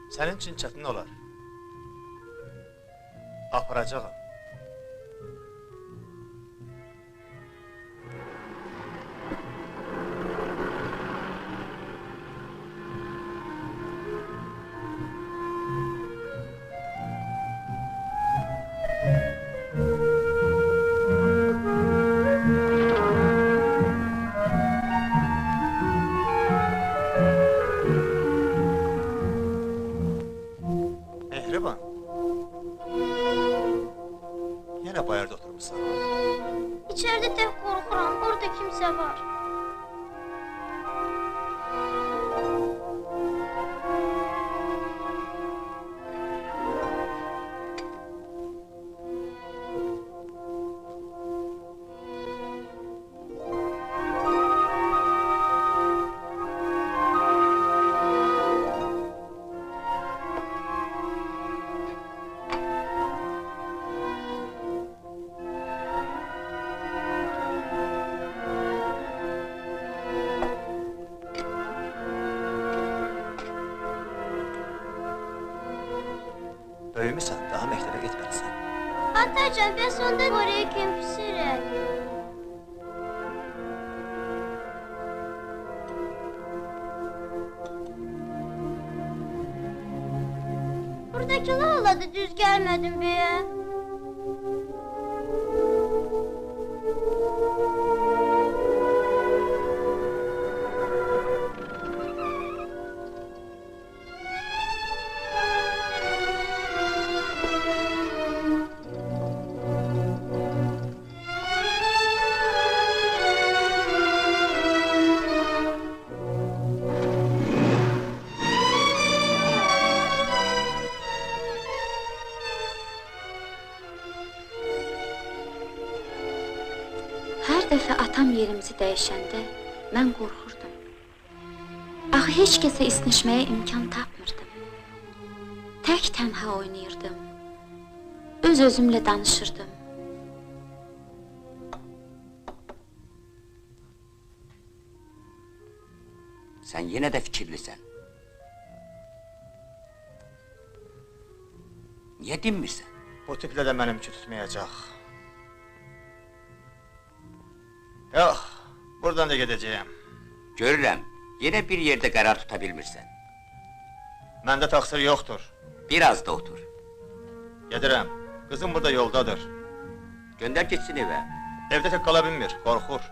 Sənin üçün çətin olar. Aparacağım. Mehriban. Yine bayırda oturmuşsan. İçeride tek korkuram, orada kimse var. Böyümüsən, daha məktəbə getməlisən. Atacan, bəs onda oraya kim pişirək? Buradaki Lala da düz gelmedin be. Hər dəfə atam yerimizi dəyişəndə mən qorxurdum. Axı heç kəsə isnişməyə imkan tapmırdım. Tək tənha oynayırdım. Öz-özümlə danışırdım. Sən yenə də fikirlisən. Niyə dinmirsən? Bu tiplə də mənimki tutmayacaq. Yox, buradan da gedəcəyəm. Görürəm, yenə bir yerdə qərar tuta bilmirsən. Məndə təqsir yoxdur. Biraz da otur. Gedirəm, qızım burada yoldadır. Göndər getsin evə. Evdə tək qala bilmir, qorxur.